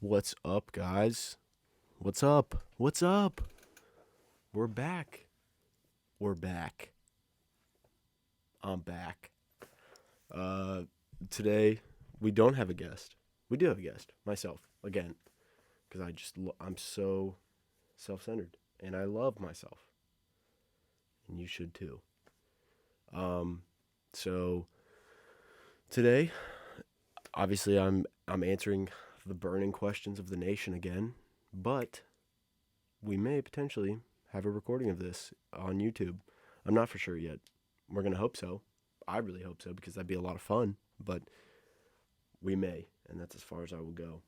What's up, guys? What's up? What's up? We're back. We're back. I'm back. Uh, Today we don't have a guest. We do have a guest, myself again, because I'm so self-centered and I love myself, and you should too. Um, so today, obviously, I'm answering the burning questions of the nation again, but we may potentially have a recording of this on YouTube. I'm not for sure yet. We're going to hope so. I really hope so because that'd be a lot of fun, but we may, and that's as far as I will go.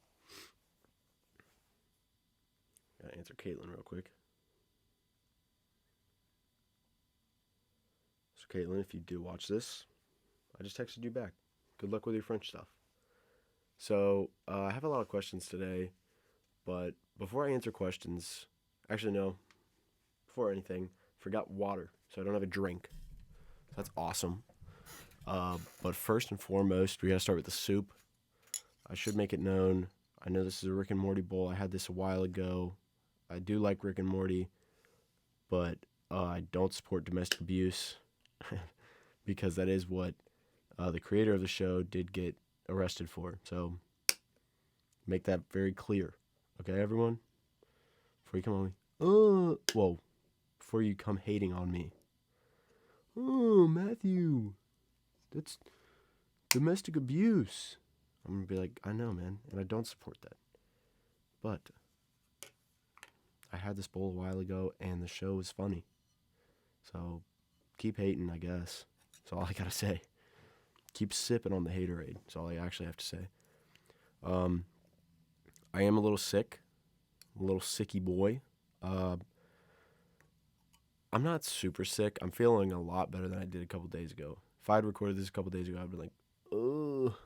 Gotta answer Caitlin real quick. So, Caitlin, if you do watch this, I just texted you back. Good luck with your French stuff. So, I have a lot of questions today, but before I answer questions, actually, no, before anything, forgot water, so I don't have a drink. That's awesome. But first and foremost, we gotta start with the soup. I should make it known. I know this is a Rick and Morty bowl. I had this a while ago. I do like Rick and Morty, but I don't support domestic abuse because that is what the creator of the show did get arrested for. So make that very clear, okay, everyone? Before you come on me, before you come hating on me. Oh, Matthew, that's domestic abuse. I'm gonna be like, I know, man, and I don't support that. But I had this bowl a while ago, and the show was funny. So keep hating, I guess. That's all I gotta say. Keep sipping on the haterade. That's all I actually have to say. I am a little sick, a little sicky boy. I'm not super sick. I'm feeling a lot better than I did a couple days ago. If I'd recorded this a couple days ago, I'd been like, oh.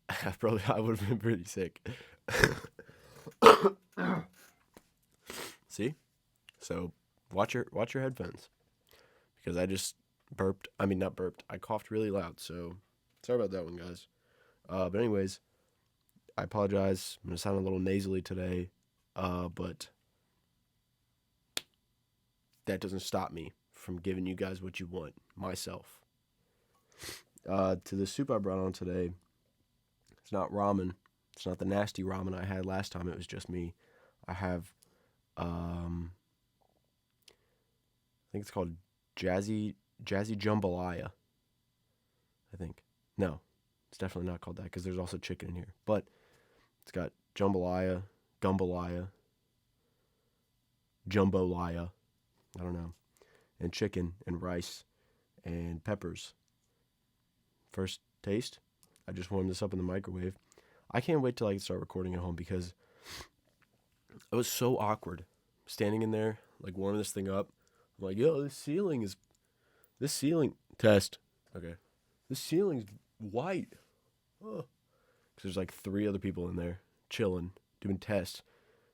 I would have been pretty sick. See? So watch your headphones. Because I just burped. I mean, not burped. I coughed really loud. So sorry about that one, guys. But anyways, I apologize. I'm going to sound a little nasally today. But that doesn't stop me from giving you guys what you want. Myself. To the soup I brought on today, it's not ramen. It's not the nasty ramen I had last time. It was just me. I have, I think it's called Jazzy Jambalaya. I think. No, it's definitely not called that because there's also chicken in here. But it's got jambalaya, gumbalaya, jumbolaya, I don't know, and chicken and rice and peppers. First taste, I just warmed this up in the microwave. I can't wait till I can start recording at home because it was so awkward standing in there, like warming this thing up. I'm like, yo, this ceiling test. Okay. This ceiling's white. Oh. Because there's like 3 other people in there chilling, doing tests.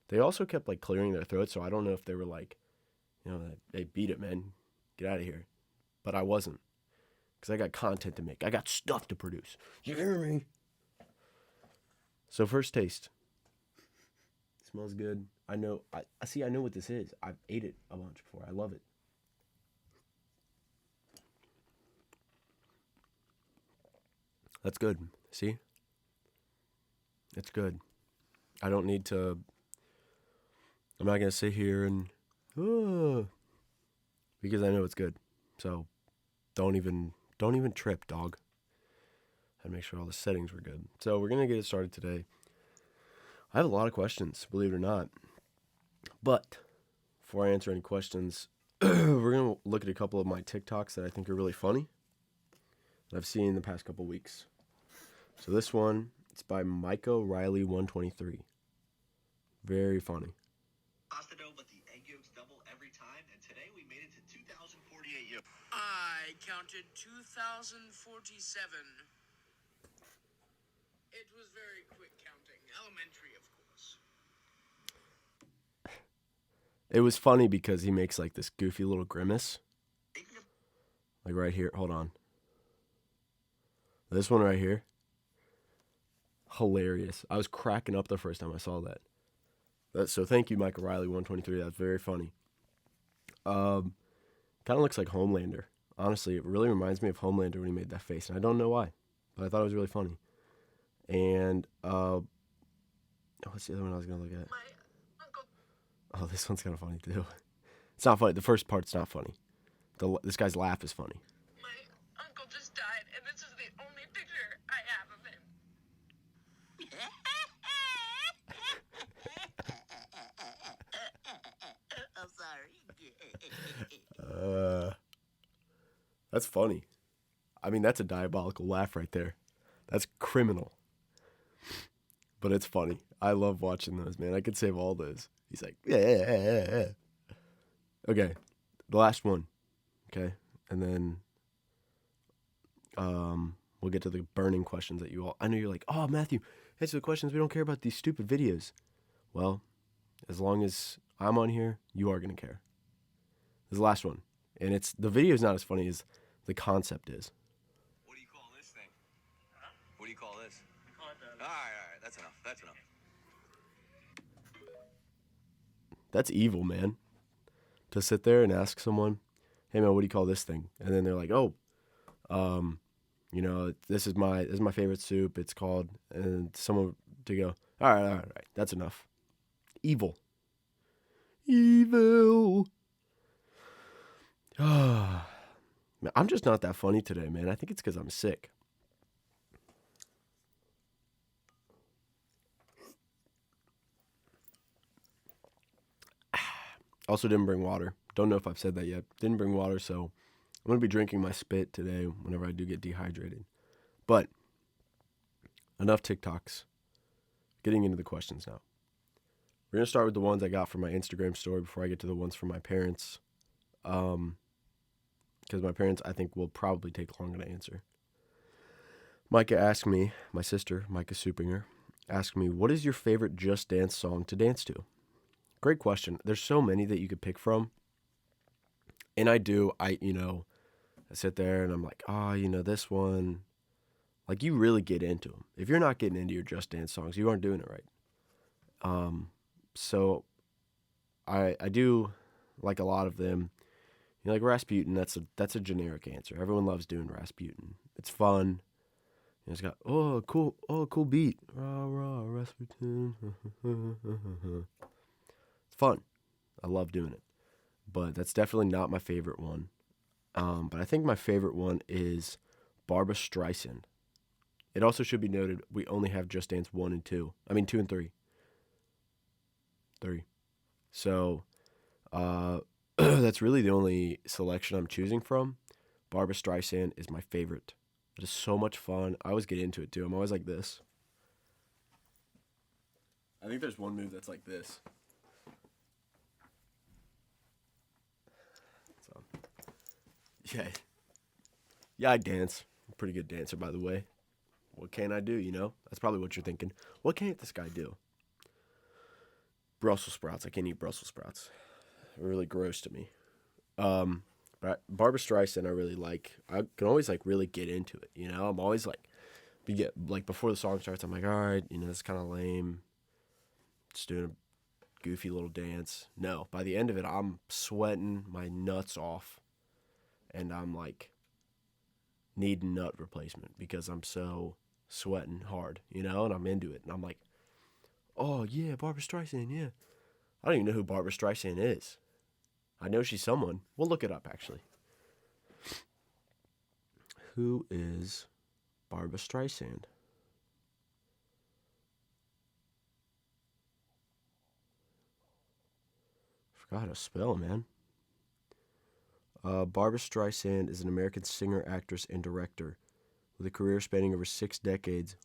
They also kept like clearing their throats, so I don't know if they were like, hey, beat it, man. Get out of here. But I wasn't. Because I got content to make. I got stuff to produce. You hear me? So first taste. It smells good. I know. I know what this is. I've ate it a bunch before. I love it. That's good. See? It's good. I don't need to. I'm not gonna sit here and because I know it's good. So don't even trip, dog. Had to make sure all the settings were good. So we're gonna get it started today. I have a lot of questions, believe it or not. But before I answer any questions, we're gonna look at a couple of my TikToks that I think are really funny that I've seen in the past couple weeks. So this one, it's by Micah Riley 123. Very funny. Pasta dough, but the egg yolks double every time, and today we made it to 2,048 yolks. I counted 2,047. It was very quick counting. Elementary, of course. It was funny because he makes like this goofy little grimace. Like right here. Hold on. This one right here. Hilarious. I was cracking up the first time I saw that. So thank you, Michael Riley 123. That's very funny. Um, Kind of looks like Homelander. Honestly, it really reminds me of Homelander when he made that face, and I don't know why, but I thought it was really funny. And what's the other one I was gonna look at? My uncle. Oh, this one's kind of funny too. It's not funny. The first part's not funny. This guy's laugh is funny. My uncle just died, and this is the only picture I have of him. I'm sorry. That's funny. I mean, that's a diabolical laugh right there. That's criminal, but it's funny. I love watching those, man. I could save all those. He's like, yeah. Okay, the last one. Okay, and then we'll get to the burning questions that you all. I know you're like, oh, Matthew, answer the questions. We don't care about these stupid videos. Well, as long as I'm on here, you are gonna care. This is the last one, and it's the video is not as funny as the concept is. What do you call this thing? Huh? What do you call this? We call it the... All right. That's enough. That's evil, man. To sit there and ask someone, "Hey, man, what do you call this thing?" And then they're like, "Oh, this is my favorite soup. It's called," and someone to go, all right, that's enough. Evil. I'm just not that funny today, man. I think it's because I'm sick. Also didn't bring water. Don't know if I've said that yet. Didn't bring water, so I'm going to be drinking my spit today whenever I do get dehydrated. But enough TikToks. Getting into the questions now. We're going to start with the ones I got from my Instagram story before I get to the ones from my parents. Because my parents, I think, will probably take longer to answer. Micah asked me, my sister, Micah Supinger, asked me, what is your favorite Just Dance song to dance to? Great question. There's so many that you could pick from. And I sit there and I'm like, this one. Like, you really get into them. If you're not getting into your Just Dance songs, you aren't doing it right. So I do like a lot of them. Like Rasputin, that's a generic answer. Everyone loves doing Rasputin. It's fun. It's got cool beat. Rah rah Rasputin. It's fun. I love doing it. But that's definitely not my favorite one. But I think my favorite one is Barbra Streisand. It also should be noted we only have Just Dance 1 and 2. I mean 2 and 3. 3. So that's really the only selection I'm choosing from. Barbra Streisand is my favorite. It is so much fun. I always get into it too. I'm always like this. I think there's one move that's like this. So, yeah, I dance. I'm a pretty good dancer, by the way. What can I do, That's probably what you're thinking. What can't this guy do? Brussels sprouts. I can't eat Brussels sprouts. They're really gross to me. But Barbra Streisand I really like. I can always really get into it, I'm always before the song starts, I'm like, all right, it's kind of lame. Just doing a goofy little dance. No, by the end of it, I'm sweating my nuts off, and I'm like needing nut replacement because I'm so sweating hard, and I'm into it, and I'm like, oh yeah, Barbra Streisand, yeah. I don't even know who Barbra Streisand is. I know she's someone. We'll look it up, actually. Who is Barbra Streisand? Forgot how to spell, man. Barbra Streisand is an American singer, actress, and director with a career spanning over 6 decades.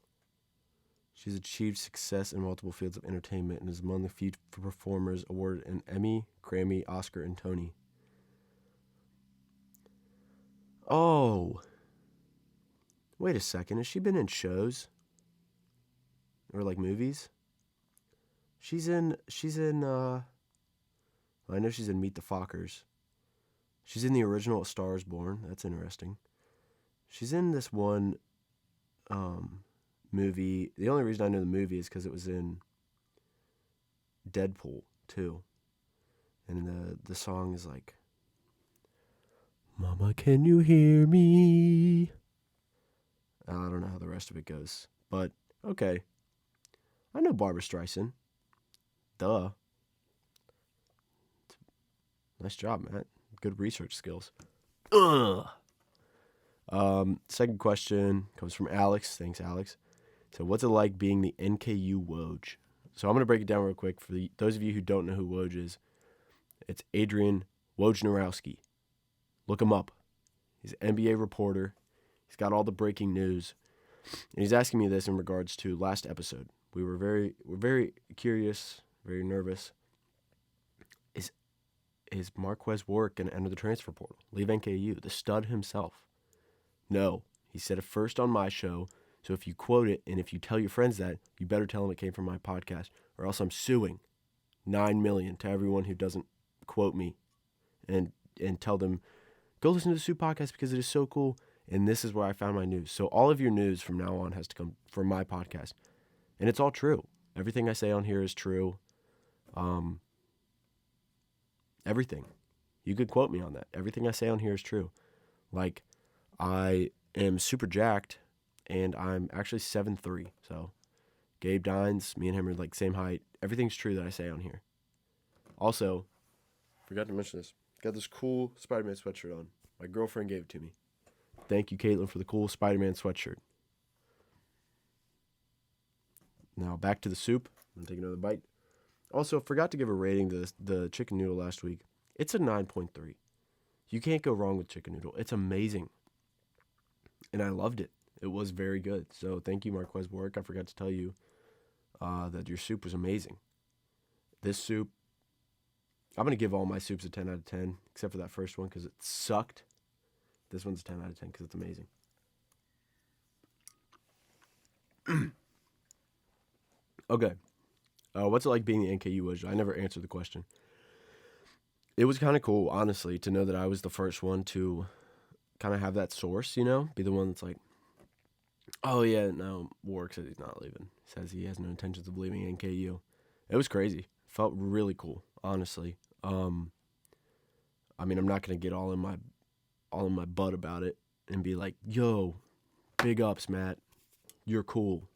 She's achieved success in multiple fields of entertainment and is among the few performers awarded an Emmy, Grammy, Oscar, and Tony. Oh. Wait a second. Has she been in shows? Or movies? She's in I know she's in Meet the Fockers. She's in the original A Star is Born. That's interesting. She's in this one movie. The only reason I know the movie is because it was in Deadpool 2. And the song is like, Mama, can you hear me? I don't know how the rest of it goes. But, okay. I know Barbra Streisand. Duh. Nice job, Matt. Good research skills. Ugh. Second question comes from Alex. Thanks, Alex. So, what's it like being the NKU Woj? So, I'm going to break it down real quick for those of you who don't know who Woj is. It's Adrian Wojnarowski. Look him up. He's an NBA reporter. He's got all the breaking news. And he's asking me this in regards to last episode. We're very curious, very nervous. Is Marquez Warrick going to enter the transfer portal? Leave NKU? The stud himself. No. He said it first on my show. So if you quote it and if you tell your friends that, you better tell them it came from my podcast, or else I'm suing $9 million to everyone who doesn't quote me and tell them, go listen to the Soup podcast because it is so cool. And this is where I found my news. So all of your news from now on has to come from my podcast. And it's all true. Everything I say on here is true. Everything. You could quote me on that. Everything I say on here is true. Like, I am super jacked, and I'm actually 7'3". So, Gabe Dines, me and him are like same height. Everything's true that I say on here. Also, forgot to mention this. Got this cool Spider-Man sweatshirt on. My girlfriend gave it to me. Thank you, Caitlin, for the cool Spider-Man sweatshirt. Now, back to the soup. I'm going to take another bite. Also, forgot to give a rating to the chicken noodle last week. It's a 9.3. You can't go wrong with chicken noodle. It's amazing. And I loved it. It was very good. So thank you, Marquez Warrick. I forgot to tell you that your soup was amazing. This soup, I'm going to give all my soups a 10 out of 10, except for that first one because it sucked. This one's a 10 out of 10 because it's amazing. Okay. What's it like being the NKU Woj? I never answered the question. It was kind of cool, honestly, to know that I was the first one to kind of have that source, you know? Be the one that's like, oh, yeah, no, Warwick says he's not leaving. He says he has no intentions of leaving NKU. It was crazy. Felt really cool, honestly. I mean, I'm not going to get all in my butt about it and be like, yo, big ups, Matt. You're cool.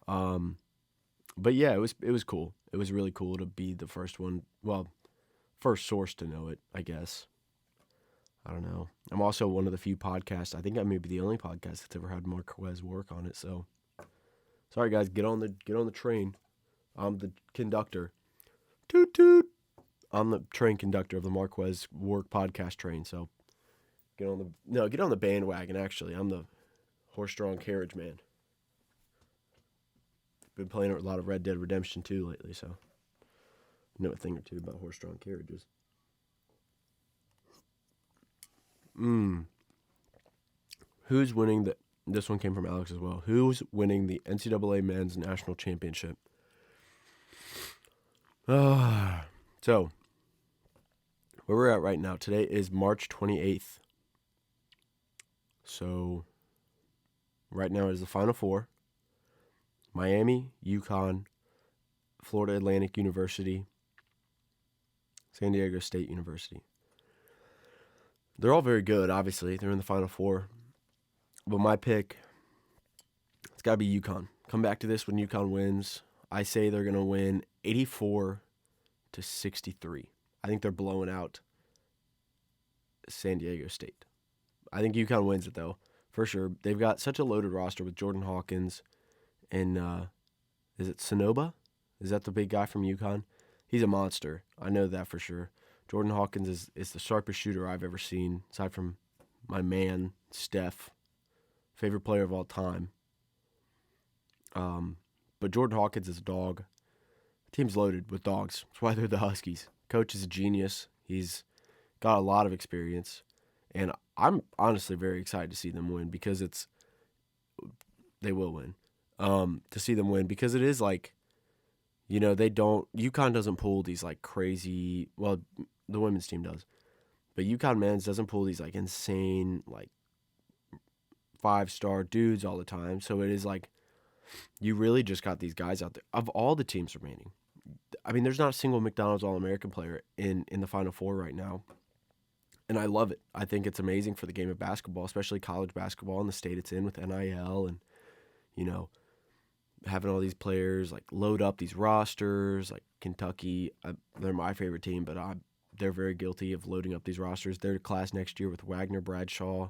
But yeah, it was cool. It was really cool to be the first one. Well, first source to know it, I guess. I don't know. I'm also one of the few podcasts. I think I may be the only podcast that's ever had Marquez Warrick on it. So, sorry guys, get on the train. I'm the conductor. Toot toot. I'm the train conductor of the Marquez Warrick podcast train. So, get on the bandwagon. Actually, I'm the horse-drawn carriage man. Been playing a lot of Red Dead Redemption 2 lately, so I know a thing or two about horse-drawn carriages. Who's winning this one came from Alex as well. Who's winning the NCAA Men's National Championship? So, where we're at right now, today is March 28th. So, right now is the Final Four. Miami, UConn, Florida Atlantic University, San Diego State University. They're all very good, obviously. They're in the Final Four. But my pick, it's got to be UConn. Come back to this when UConn wins. I say they're going to win 84-63. I think they're blowing out San Diego State. I think UConn wins it, though, for sure. They've got such a loaded roster with Jordan Hawkins and, is it Sonoba? Is that the big guy from UConn? He's a monster. I know that for sure. Jordan Hawkins is the sharpest shooter I've ever seen, aside from my man, Steph. Favorite player of all time. But Jordan Hawkins is a dog. The team's loaded with dogs. That's why they're the Huskies. Coach is a genius. He's got a lot of experience. And I'm honestly very excited to see them win because they will win. To see them win because it is like, you know, UConn doesn't pull these like crazy, well, the women's team does, but UConn men's doesn't pull these like insane, like 5-star dudes all the time. So it is like, You really just got these guys out there. Of all the teams remaining, I mean, there's not a single McDonald's All-American player in the Final Four right now. And I love it. I think it's amazing for the game of basketball, especially college basketball in the state it's in with NIL and, you know, having all these players like load up these rosters, like Kentucky. They're my favorite team, but they're very guilty of loading up these rosters. They're class next year with Wagner, Bradshaw,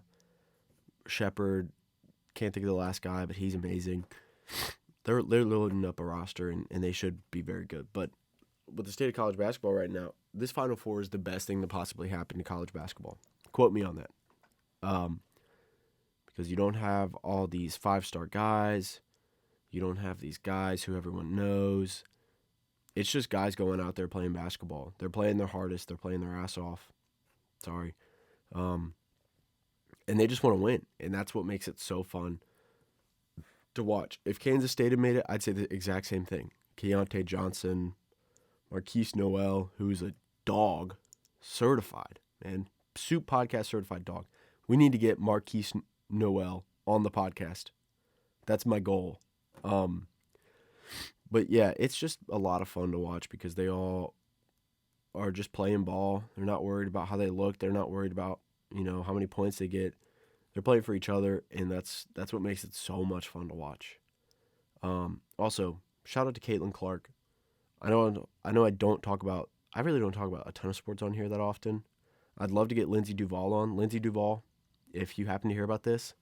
Shepard. Can't think of the last guy, but he's amazing. They're loading up a roster, and they should be very good. But with the state of college basketball right now, this Final Four is the best thing to possibly happen to college basketball. Quote me on that. Because you don't have all these 5-star guys. You don't have these guys who everyone knows. It's just guys going out there playing basketball. They're playing their hardest. They're playing their ass off. Sorry. And they just want to win. And that's what makes it so fun to watch. If Kansas State had made it, I'd say the exact same thing. Keontae Johnson, Marquise Noel, who's a dog, certified, man. Soup Podcast certified dog. We need to get Marquise Noel on the podcast. That's my goal. But yeah, it's just a lot of fun to watch because they all are just playing ball. They're not worried about how they look. They're not worried about, how many points they get. They're playing for each other, and that's what makes it so much fun to watch. Also, shout out to Caitlin Clark. I know I really don't talk about a ton of sports on here that often. I'd love to get Lindsay Duval on. Lindsay Duval, if you happen to hear about this,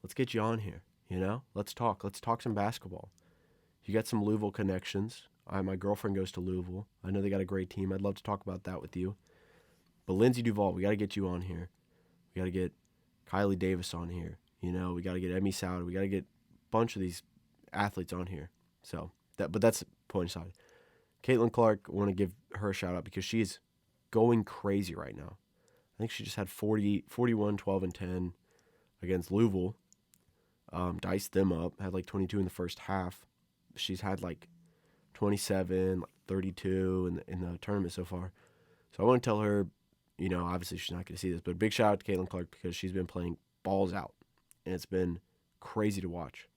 let's get you on here. Let's talk. Let's talk some basketball. You got some Louisville connections. My girlfriend goes to Louisville. I know they got a great team. I'd love to talk about that with you. But Lindsay Duval, we got to get you on here. We got to get Kylie Davis on here. We got to get Emmy Sauer. We got to get a bunch of these athletes on here. But that's point aside. Caitlin Clark, I want to give her a shout out because she's going crazy right now. I think she just had 41, 12, and 10 against Louisville. Diced them up. Had like 22 in the first half. She's had like 27, like 32 in the tournament so far. So I want to tell her, obviously she's not going to see this, but a big shout out to Caitlin Clark because she's been playing balls out. And it's been crazy to watch.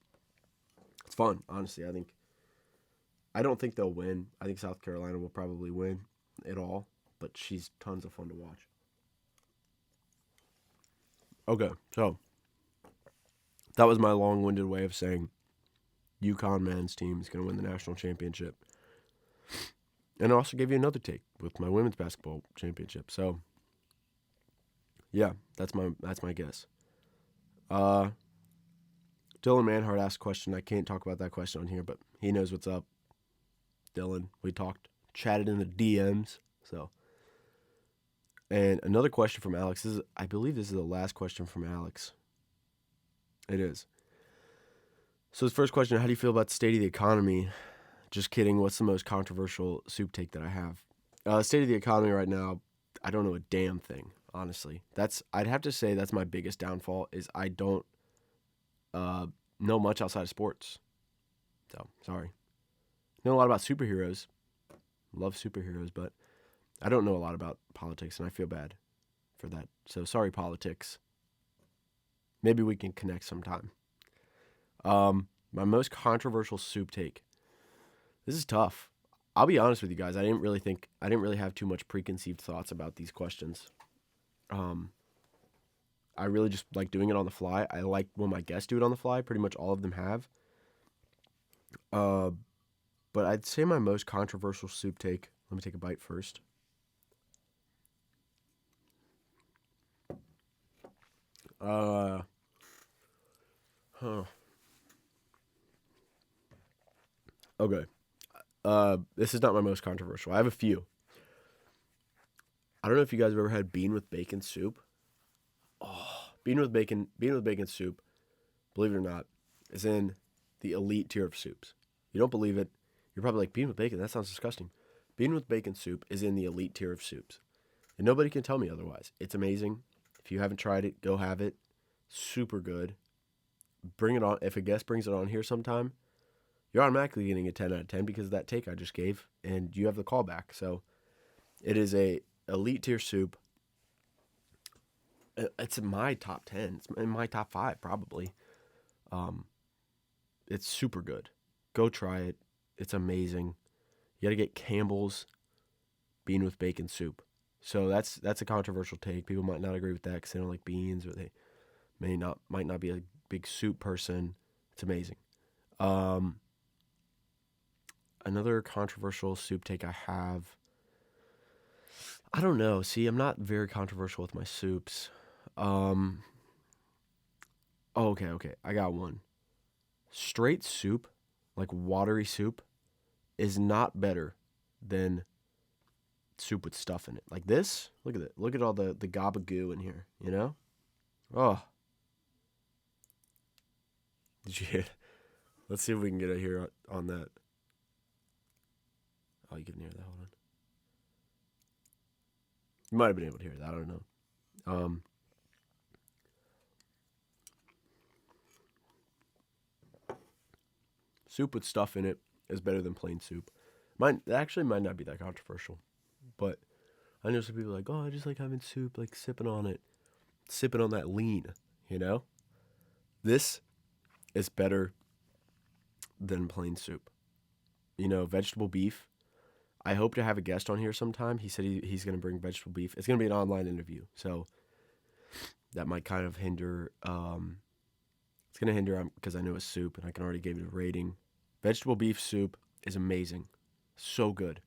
It's fun, honestly. I don't think they'll win. I think South Carolina will probably win it all, but she's tons of fun to watch. Okay, so that was my long-winded way of saying UConn men's team is going to win the national championship. And I also gave you another take with my women's basketball championship. So, yeah, that's my guess. Dylan Manhart asked a question. I can't talk about that question on here, but he knows what's up. Dylan, we chatted in the DMs. So, and another question from Alex. I believe this is the last question from Alex. It is. So his first question, how do you feel about the state of the economy? Just kidding. What's the most controversial soup take that I have? State of the economy right now, I don't know a damn thing, honestly. I'd have to say that's my biggest downfall is I don't know much outside of sports. So, sorry. Know a lot about superheroes. Love superheroes, but I don't know a lot about politics, and I feel bad for that. So, sorry, politics. Maybe we can connect sometime. My most controversial soup take. This is tough. I'll be honest with you guys. I didn't really have too much preconceived thoughts about these questions. I really just like doing it on the fly. I like when my guests do it on the fly. Pretty much all of them have. But I'd say my most controversial soup take. Let me take a bite first. Okay. This is not my most controversial. I have a few. I don't know if you guys have ever had bean with bacon soup. Oh, bean with bacon soup, believe it or not, is in the elite tier of soups. You don't believe it, you're probably like, bean with bacon, that sounds disgusting. Bean with bacon soup is in the elite tier of soups. And nobody can tell me otherwise. It's amazing. If you haven't tried it, go have it. Super good. Bring it on. If a guest brings it on here sometime, you're automatically getting a 10 out of 10 because of that take I just gave, and you have the callback. So it is a elite tier soup. It's in my top 10. It's in my top 5 probably. It's super good. Go try it. It's amazing. You got to get Campbell's bean with bacon soup. So that's a controversial take. People might not agree with that because they don't like beans, or they might not be a big soup person. It's amazing. Um, Another controversial soup take I have. I don't know. See, I'm not very controversial with my soups. Um, okay. I got one. Straight soup, like watery soup, is not better than soup with stuff in it. Like this, look at it. Look at all the gabagoo in here, you know? Oh, did you hear? Let's see if we can get it here on that. Oh, you can hear that. Hold on. You might have been able to hear that. I don't know. Um, Soup with stuff in it is better than plain soup. Mine actually might not be that controversial, but I know some people are like, oh, I just like having soup, like sipping on it, sipping on that lean, you know? This is better than plain soup. You know, vegetable beef. I hope to have a guest on here sometime. He said he's going to bring vegetable beef. It's going to be an online interview, so that might kind of hinder. It's going to hinder because I know it's soup and I can already give it a rating. Vegetable beef soup is amazing, so good.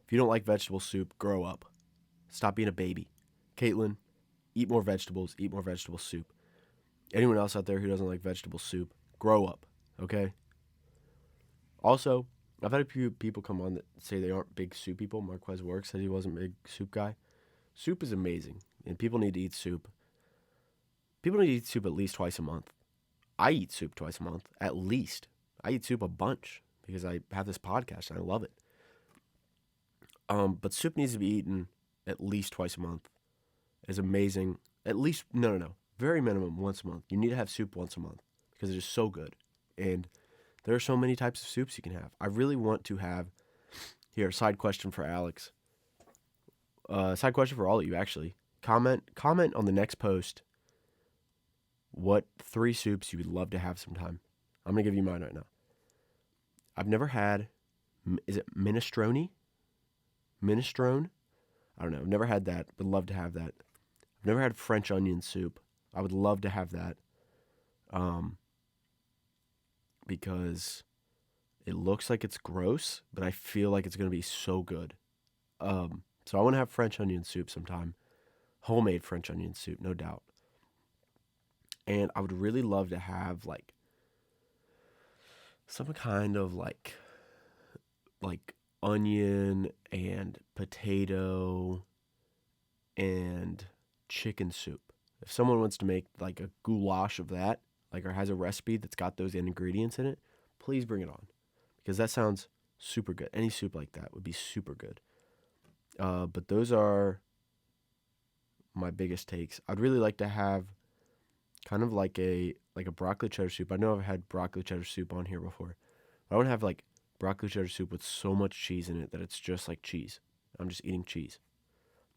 If you don't like vegetable soup, grow up. Stop being a baby. Caitlin, eat more vegetables. Eat more vegetable soup. Anyone else out there who doesn't like vegetable soup, grow up. Okay. Also, I've had a few people come on that say they aren't big soup people. Marquez Works said he wasn't a big soup guy. Soup is amazing, and people need to eat soup. People need to eat soup at least twice a month. I eat soup twice a month, at least. I eat soup a bunch because I have this podcast and I love it. But soup needs to be eaten at least twice a month. It's amazing. At least, no. Very minimum once a month. You need to have soup once a month because it is so good. And there are so many types of soups you can have. I really want to have, here, side question for Alex. Side question for all of you, actually. Comment on the next post what 3 soups you would love to have sometime. I'm going to give you mine right now. I've never had, is it minestrone? Minestrone? I don't know. I've never had that, but love to have that. I've never had French onion soup. I would love to have that. Because it looks like it's gross, but I feel like it's going to be so good. So I want to have French onion soup sometime. Homemade French onion soup, no doubt. And I would really love to have like some kind of like onion and potato and chicken soup. If someone wants to make like a goulash of that, like or has a recipe that's got those ingredients in it, please bring it on. Because that sounds super good. Any soup like that would be super good. But those are my biggest takes. I'd really like to have kind of like a broccoli cheddar soup. I know I've had broccoli cheddar soup on here before. But I want to have like broccoli cheddar soup with so much cheese in it that it's just like cheese. I'm just eating cheese.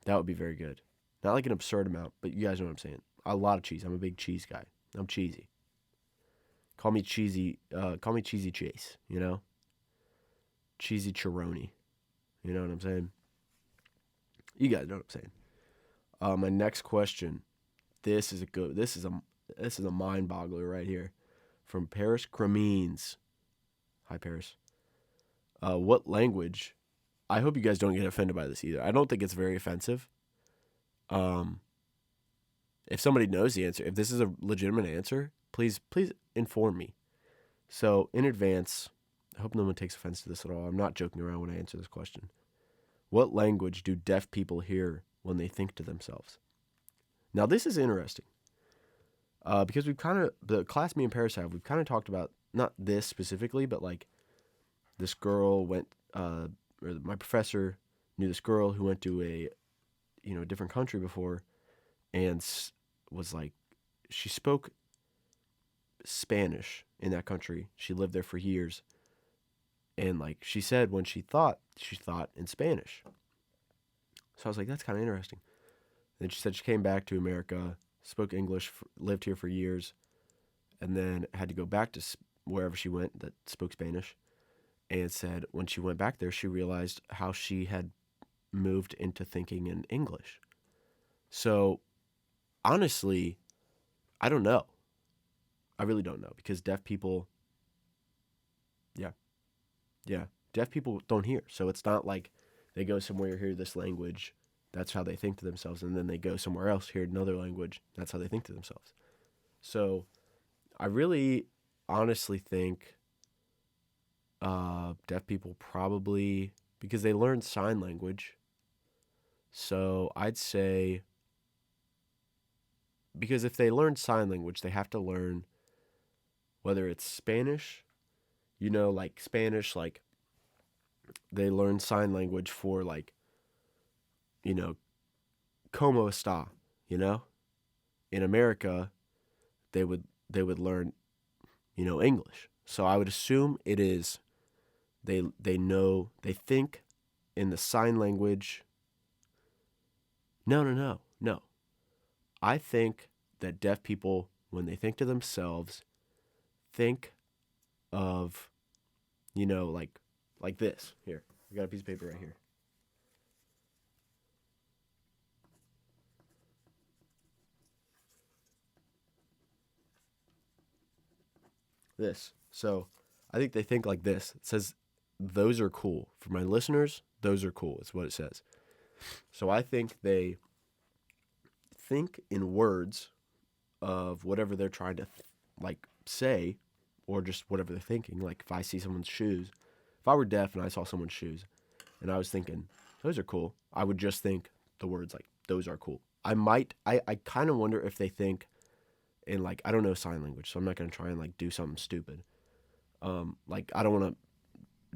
That would be very good. Not like an absurd amount, but you guys know what I'm saying. A lot of cheese. I'm a big cheese guy. I'm cheesy. Call me cheesy. Call me cheesy Chase. You know, cheesy Chironi. You know what I'm saying? You guys know what I'm saying. My next question. This is a mind boggler right here, from Paris Cremines. Hi Paris. What language? I hope you guys don't get offended by this either. I don't think it's very offensive. If somebody knows the answer, if this is a legitimate answer, please inform me. So in advance, I hope no one takes offense to this at all. I'm not joking around when I answer this question. What language do deaf people hear when they think to themselves? Now this is interesting. Because the class me and Paris have, we've kind of talked about, not this specifically, but like this girl went, or my professor knew this girl who went to a different country before, and was like, she spoke Spanish in that country. She lived there for years. And like she said, when she thought in Spanish. So I was like, that's kind of interesting. Then she said she came back to America, spoke English, lived here for years, and then had to go back to wherever she went that spoke Spanish, and said when she went back there, she realized how she had moved into thinking in English. So honestly, I don't know. I really don't know because deaf people, yeah, yeah, deaf people don't hear. So it's not like they go somewhere, hear this language, that's how they think to themselves, and then they go somewhere else, hear another language, that's how they think to themselves. So I really honestly think deaf people probably, because they learn sign language. So I'd say, because if they learn sign language, they have to learn whether it's Spanish, like Spanish, like they learn sign language for like, you know, como está, you know? In America, they would learn, English. So I would assume it is they think in the sign language. No, no, no, no. I think that deaf people, when they think to themselves, think of, like this. Here, I got a piece of paper right here. This. So I think they think like this. It says, those are cool. For my listeners, those are cool. It's what it says. So I think they think in words of whatever they're trying to like say, or just whatever they're thinking. Like if I see someone's shoes, if I were deaf and I saw someone's shoes and I was thinking, those are cool, I would just think the words like, those are cool. I kind of wonder if they think in like, I don't know sign language, so I'm not going to try and like do something stupid. Like I don't want to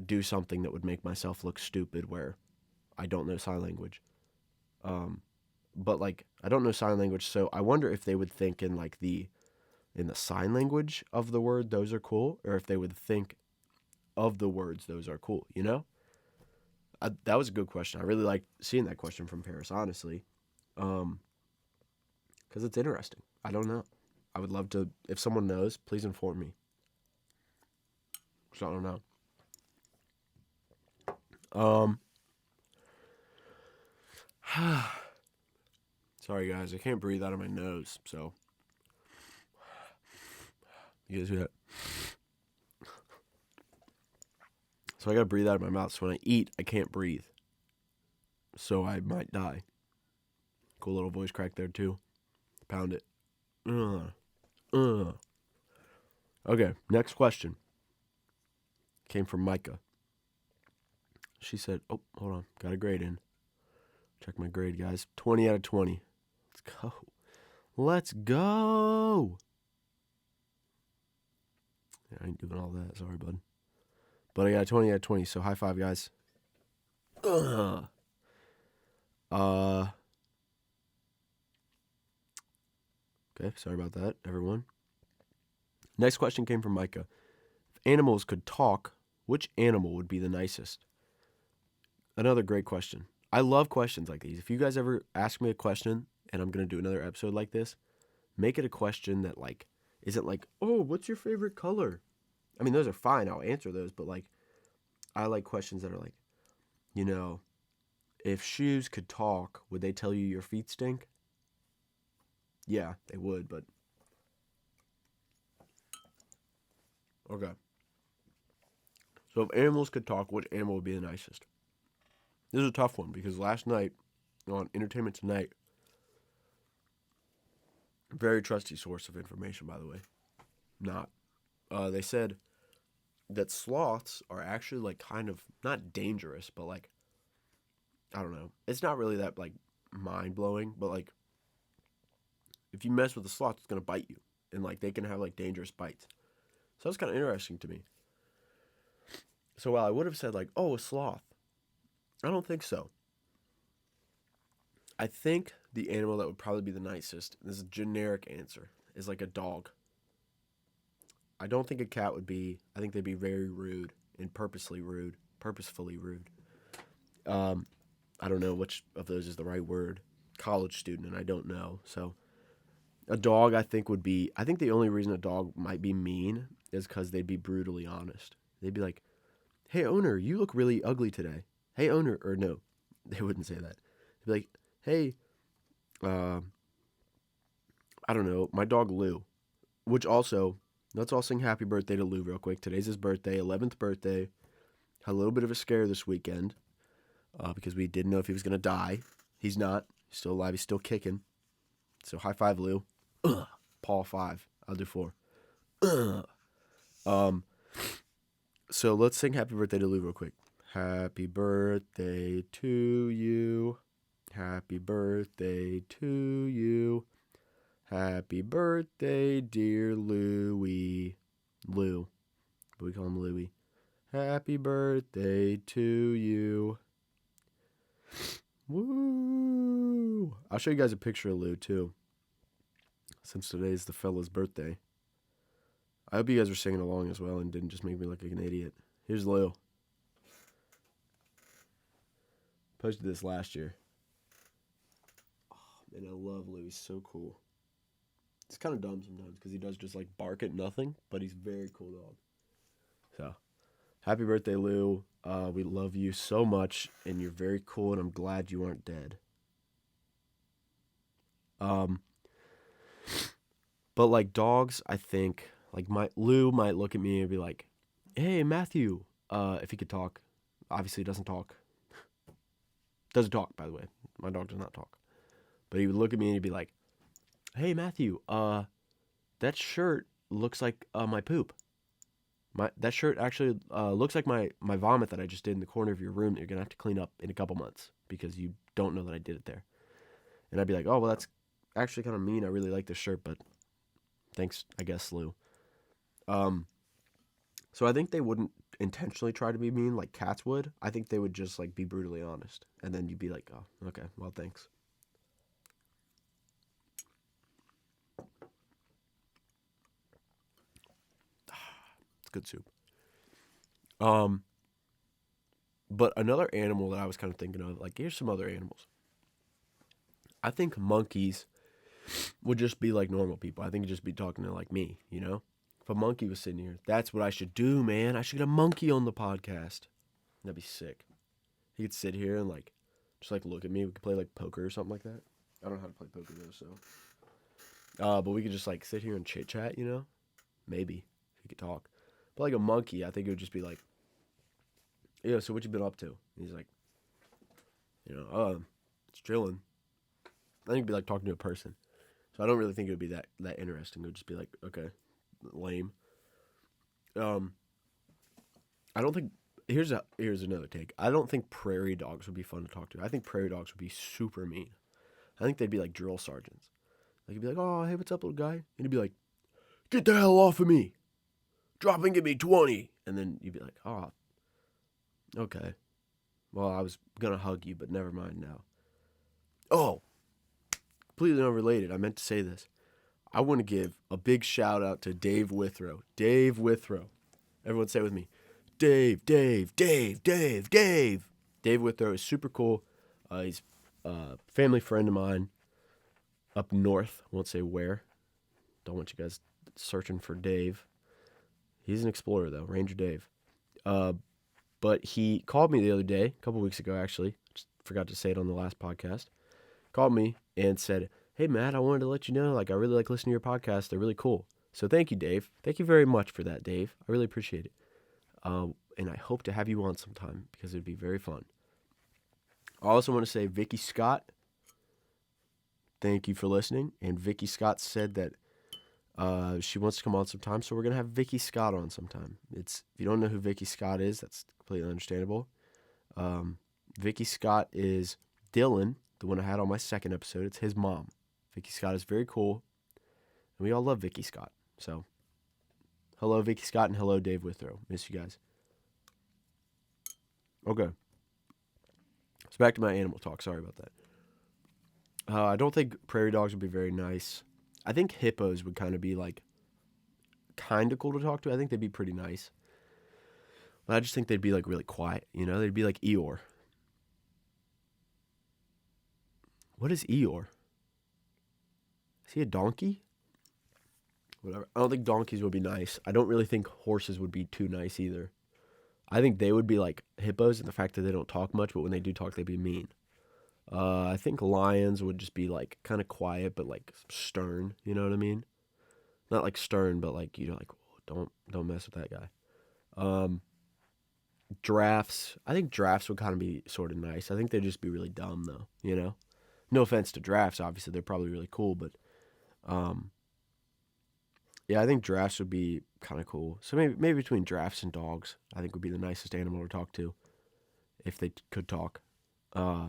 do something that would make myself look stupid where I don't know sign language. Um, but like I don't know sign language, so I wonder if they would think in like in the sign language of the word those are cool, or if they would think of the words those are cool. That was a good question. I really liked seeing that question from Paris, honestly, because it's interesting. I don't know. I would love to. If someone knows, please inform me. Because I don't know. Um, sorry guys, I can't breathe out of my nose, so you guys hear that? So I gotta breathe out of my mouth. So when I eat, I can't breathe. So I might die. Cool little voice crack there too. Pound it. Uh. Okay, next question came from Micah. She said, "Oh, hold on, got a grade in. Check my grade, guys. 20 out of 20. Let's go. Let's go." Yeah, I ain't doing all that. Sorry, bud. But I got 20 out of 20. So high five, guys. Uh. Okay, sorry about that, everyone. Next question came from Micah. If animals could talk, which animal would be the nicest? Another great question. I love questions like these. If you guys ever ask me a question and I'm going to do another episode like this, make it a question that like isn't like, "Oh, what's your favorite color?" I mean, those are fine. I'll answer those, but like I like questions that are like, you know, if shoes could talk, would they tell you your feet stink? Yeah, they would, but okay. So if animals could talk, which animal would be the nicest? This is a tough one because last night on Entertainment Tonight, very trusty source of information, by the way, not. They said that sloths are actually like kind of not dangerous, but like I don't know. It's not really that like mind blowing, but like if you mess with a sloth, it's gonna bite you, and like they can have like dangerous bites. So that's kind of interesting to me. So while I would have said like, oh, a sloth, I don't think so. I think the animal that would probably be the nicest, this is a generic answer, is like a dog. I don't think a cat would be. I think they'd be very rude and purposefully rude. Um, I don't know which of those is the right word. College student, and I don't know. So A dog, I think, would be. I think the only reason a dog might be mean is because they'd be brutally honest. They'd be like, "Hey, owner, you look really ugly today." Hey, owner, or no, they wouldn't say that. They'd be like, "Hey, uh, I don't know, my dog Lou." Which also, let's all sing happy birthday to Lou real quick. Today's his birthday, 11th birthday. Had a little bit of a scare this weekend because we didn't know if he was gonna die. He's not. He's still alive. He's still kicking. So high five, Lou. Paul 5. I'll do 4. Um, so let's sing happy birthday to Lou real quick. Happy birthday to you. Happy birthday to you. Happy birthday, dear Louie. Lou. But we call him Louie. Happy birthday to you. Woo! I'll show you guys a picture of Lou, too. Since today's the fella's birthday. I hope you guys were singing along as well and didn't just make me look like an idiot. Here's Lou. Posted this last year. Oh, man, I love Lou. He's so cool. It's kind of dumb sometimes because he does just like bark at nothing, but he's a very cool dog. So, happy birthday, Lou. We love you so much, and you're very cool, and I'm glad you aren't dead. But like dogs, I think like Lou might look at me and be like, "Hey, Matthew," if he could talk. Obviously, he doesn't talk. Doesn't talk, by the way. My dog does not talk. But he would look at me and he'd be like, "Hey, Matthew, that shirt looks like my poop. That shirt actually looks like my vomit that I just did in the corner of your room that you're going to have to clean up in a couple months because you don't know that I did it there." And I'd be like, "Oh, well, that's actually kind of mean. I really like this shirt, but thanks, I guess, Lou." So I think they wouldn't intentionally try to be mean like cats would. I think they would just like be brutally honest. And then you'd be like, "Oh, okay, well, thanks." It's good soup. But another animal that I was kind of thinking of, like, here's some other animals. I think monkeys would just be like normal people. I think it'd just be talking to like me, you know? If a monkey was sitting here, that's what I should do, man. I should get a monkey on the podcast. That'd be sick. He could sit here and like just like look at me. We could play like poker or something like that. I don't know how to play poker though, so. But we could just like sit here and chit chat, you know? Maybe if he could talk. But like a monkey, I think it would just be like, "Yeah, so what you been up to?" And he's like, it's chilling. I think it'd be like talking to a person. So I don't really think it would be that interesting. It would just be like, okay, lame. I don't think here's another take. I don't think prairie dogs would be fun to talk to. I think prairie dogs would be super mean. I think they'd be like drill sergeants. Like you'd be like, "Oh, hey, what's up, little guy?" And he'd be like, "Get the hell off of me. Drop and give me 20." And then you'd be like, "Oh, okay. Well, I was gonna hug you, but never mind now." Oh, completely unrelated. I meant to say this. I want to give a big shout out to Dave Withrow. Dave Withrow. Everyone say it with me. Dave, Dave, Dave, Dave, Dave. Dave Withrow is super cool. He's a family friend of mine up north. I won't say where. Don't want you guys searching for Dave. He's an explorer, though. Ranger Dave. But he called me the other day, a couple weeks ago, actually. Just forgot to say it on the last podcast. Called me and said, "Hey, Matt, I wanted to let you know, like, I really like listening to your podcast. They're really cool." So thank you, Dave. Thank you very much for that, Dave. I really appreciate it. And I hope to have you on sometime because it would be very fun. I also want to say Vicky Scott, thank you for listening. And Vicky Scott said that she wants to come on sometime, so we're going to have Vicky Scott on sometime. If you don't know who Vicky Scott is, that's completely understandable. Vicky Scott is Dylan, the one I had on my second episode. It's his mom. Vicky Scott is very cool, and we all love Vicky Scott. So, hello, Vicky Scott, and hello, Dave Withrow. Miss you guys. Okay. So back to my animal talk. Sorry about that. I don't think prairie dogs would be very nice. I think hippos would kind of be like kind of cool to talk to. I think they'd be pretty nice. But I just think they'd be like really quiet, you know? They'd be like Eeyore. What is Eeyore? Is he a donkey? Whatever. I don't think donkeys would be nice. I don't really think horses would be too nice either. I think they would be like hippos in the fact that they don't talk much, but when they do talk, they'd be mean. I think lions would just be like kind of quiet, but like stern. You know what I mean? Not like stern, but like like don't mess with that guy. Um, Giraffes. I think giraffes would kind of be sort of nice. I think they'd just be really dumb though. No offense to giraffes. Obviously, they're probably really cool, but um, yeah, I think giraffes would be kind of cool. So maybe between giraffes and dogs, I think would be the nicest animal to talk to if they could talk. Uh,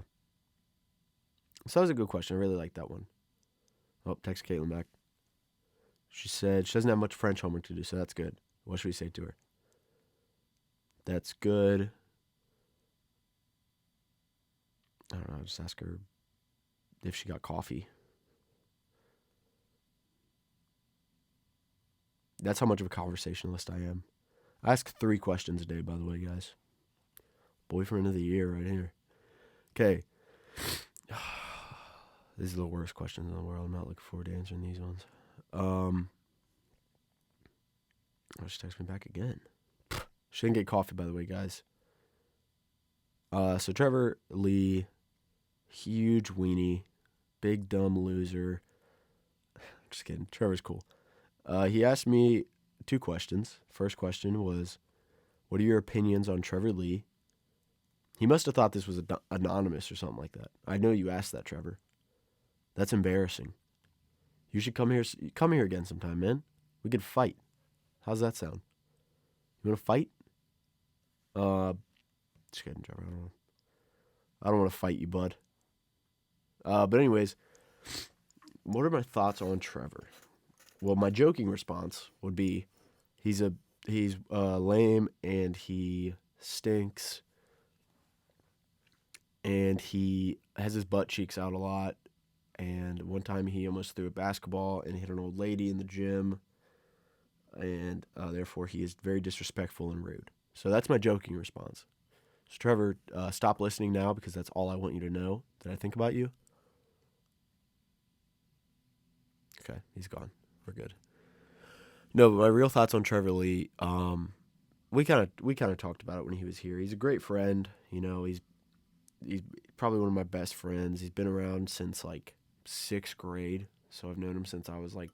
so that was a good question. I really like that one. Oh, text Caitlin back. She said she doesn't have much French homework to do, so that's good. What should we say to her? That's good. I don't know. Just ask her if she got coffee. That's how much of a conversationalist I am. I ask 3 questions a day, by the way, guys. Boyfriend of the year right here. Okay. These are the worst questions in the world. I'm not looking forward to answering these ones. Oh, she texted me back again. She didn't get coffee, by the way, guys. So Trevor Lee, huge weenie, big dumb loser. Just kidding. Trevor's cool. He asked me 2 questions. First question was, what are your opinions on Trevor Lee? He must have thought this was anonymous or something like that. I know you asked that, Trevor. That's embarrassing. You should come here again sometime, man. We could fight. How's that sound? You want to fight? Just kidding, Trevor. I don't want to fight you, bud. But anyways, what are my thoughts on Trevor? Well, my joking response would be, he's lame and he stinks, and he has his butt cheeks out a lot. And one time he almost threw a basketball and hit an old lady in the gym, and therefore he is very disrespectful and rude. So that's my joking response. So Trevor, stop listening now because that's all I want you to know that I think about you. Okay, he's gone. We're good. No, but my real thoughts on Trevor Lee. We kind of talked about it when he was here. He's a great friend. He's probably one of my best friends. He's been around since like 6th grade, so I've known him since I was like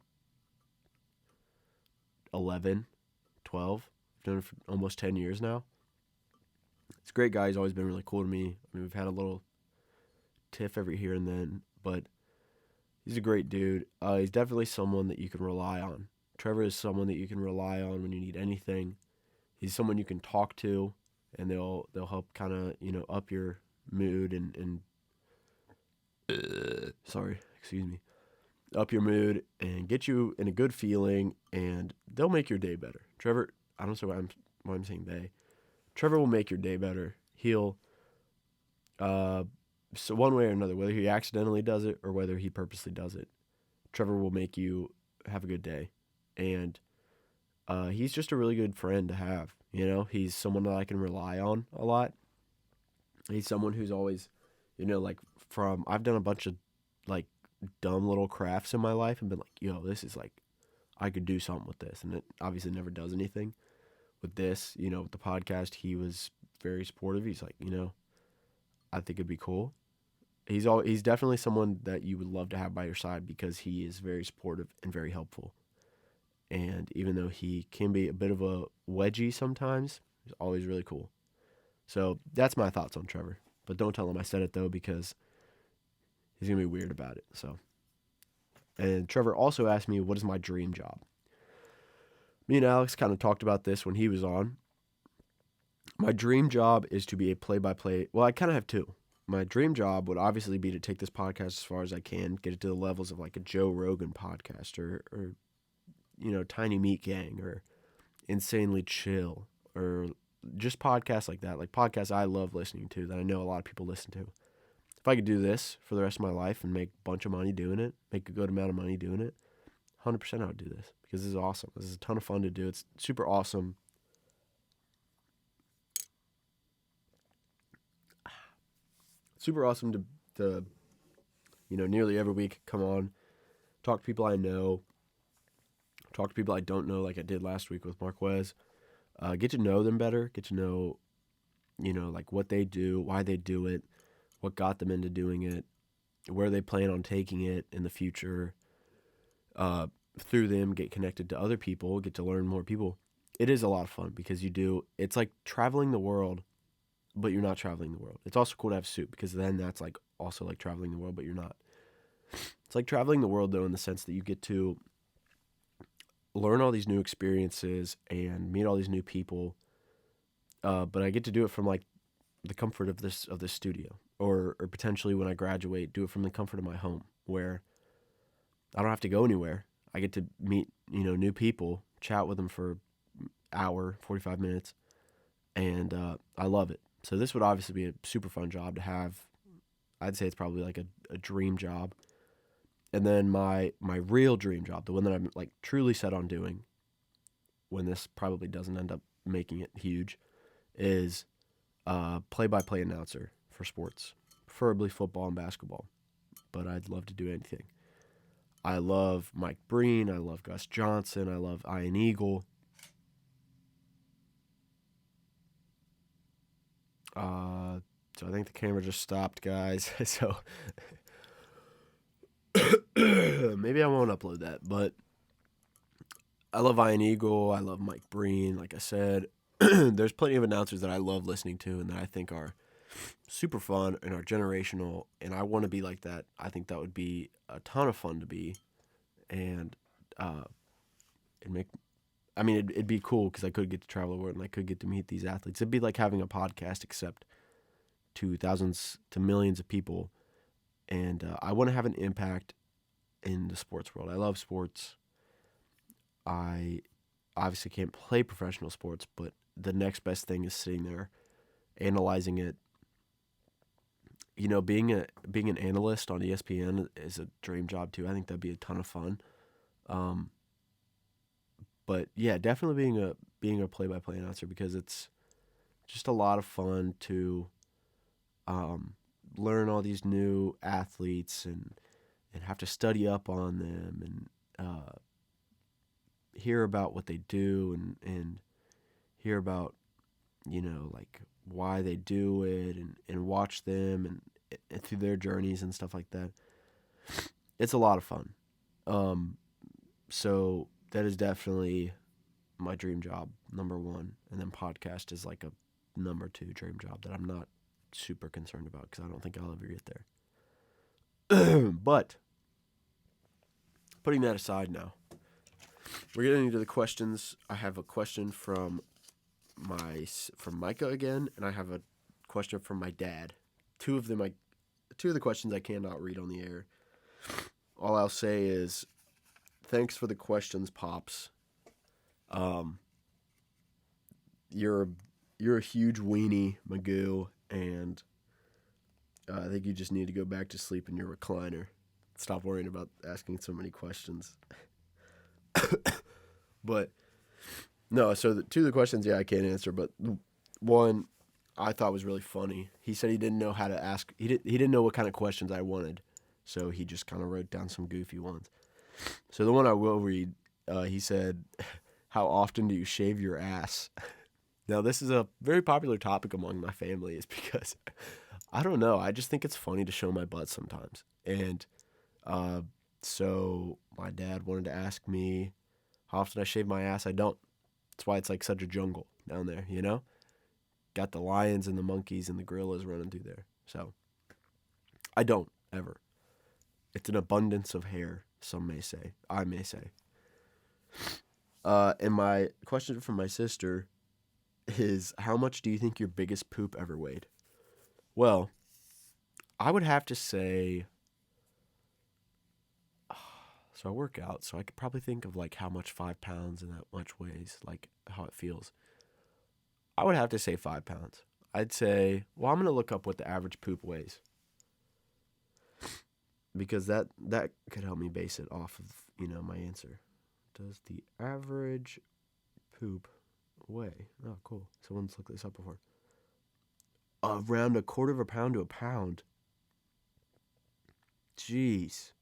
11, 12. I've known him for almost 10 years now. He's a great guy. He's always been really cool to me. I mean, we've had a little tiff every here and then, but he's a great dude. He's definitely someone that you can rely on. Trevor is someone that you can rely on when you need anything. He's someone you can talk to, and they'll help kind of up your mood and sorry, excuse me, up your mood and get you in a good feeling, and they'll make your day better. Trevor, I don't know why I'm saying they. Trevor will make your day better. He'll so one way or another, whether he accidentally does it or whether he purposely does it, Trevor will make you have a good day. And he's just a really good friend to have. He's someone that I can rely on a lot. He's someone who's always, like I've done a bunch of like dumb little crafts in my life and been like, yo, this is like, I could do something with this. And it obviously never does anything. With this, with the podcast, he was very supportive. He's like, I think it'd be cool. He's definitely someone that you would love to have by your side because he is very supportive and very helpful. And even though he can be a bit of a wedgie sometimes, he's always really cool. So that's my thoughts on Trevor. But don't tell him I said it though, because he's gonna be weird about it. And Trevor also asked me, what is my dream job? Me and Alex kind of talked about this when he was on. My dream job is to be a play-by-play. Well, I kind of have 2. My dream job would obviously be to take this podcast as far as I can, get it to the levels of like a Joe Rogan podcast or Tiny Meat Gang or Insanely Chill or just podcasts like that. Like podcasts I love listening to that I know a lot of people listen to. If I could do this for the rest of my life and make a bunch of money doing it, make a good amount of money doing it, 100% I would do this because this is awesome. This is a ton of fun to do. It's super awesome. Super awesome to nearly every week come on, talk to people I know, talk to people I don't know, like I did last week with Marquez. Get to know them better. Get to know, like what they do, why they do it, what got them into doing it, where they plan on taking it in the future. Through them, get connected to other people, get to learn more people. It is a lot of fun because it's like traveling the world, but you're not traveling the world. It's also cool to have soup because then that's like also like traveling the world, but you're not. It's like traveling the world though in the sense that you get to learn all these new experiences and meet all these new people. But I get to do it from like the comfort of this studio, or potentially when I graduate, do it from the comfort of my home where I don't have to go anywhere. I get to meet new people, chat with them for an hour, 45 minutes, and I love it. So this would obviously be a super fun job to have. I'd say it's probably like a dream job. And then my real dream job, the one that I'm like truly set on doing, when this probably doesn't end up making it huge, is play-by-play announcer for sports, preferably football and basketball. But I'd love to do anything. I love Mike Breen. I love Gus Johnson. I love Ian Eagle. So I think the camera just stopped, guys. So maybe I won't upload that. But I love Ian Eagle. I love Mike Breen. Like I said, there's plenty of announcers that I love listening to and that I think are super fun and are generational. And I want to be like that. I think that would be a ton of fun to be. And it'd be cool because I could get to travel the world and I could get to meet these athletes. It'd be like having a podcast, except to thousands to millions of people. And I want to have an impact in the sports world. I love sports. I obviously can't play professional sports, but the next best thing is sitting there, analyzing it. Being an analyst on ESPN is a dream job too. I think that'd be a ton of fun. But yeah, definitely being a play-by-play announcer because it's just a lot of fun to learn all these new athletes and have to study up on them and hear about what they do and hear about like why they do it and watch them and through their journeys and stuff like that. It's a lot of fun. So that is definitely my dream job, number one. And then podcast is like a number two dream job that I'm not super concerned about because I don't think I'll ever get there. But putting that aside now, we're getting into the questions. I have a question from Micah again, and I have a question from my dad. Two of the questions I cannot read on the air. All I'll say is, thanks for the questions, Pops. You're a huge weenie, Magoo, and I think you just need to go back to sleep in your recliner. Stop worrying about asking so many questions. But no, so two of the questions, I can't answer. But one I thought was really funny. He said he didn't know how to ask. He didn't know what kind of questions I wanted, so he just kind of wrote down some goofy ones. So the one I will read, he said, "How often do you shave your ass?" Now this is a very popular topic among my family, is because I don't know. I just think it's funny to show my butt sometimes, and so my dad wanted to ask me how often I shave my ass. I don't. That's why it's like such a jungle down there, Got the lions and the monkeys and the gorillas running through there. So I don't ever. It's an abundance of hair, some may say. I may say. And my question from my sister is, how much do you think your biggest poop ever weighed? Well, I would have to say, so I work out, so I could probably think of like how much 5 pounds and that much weighs, like how it feels. I would have to say 5 pounds. I'd say, well, I'm going to look up what the average poop weighs, because that could help me base it off of, my answer. Does the average poop weigh? Oh, cool. Someone's looked this up before. Around a quarter of a pound to a pound. Jeez.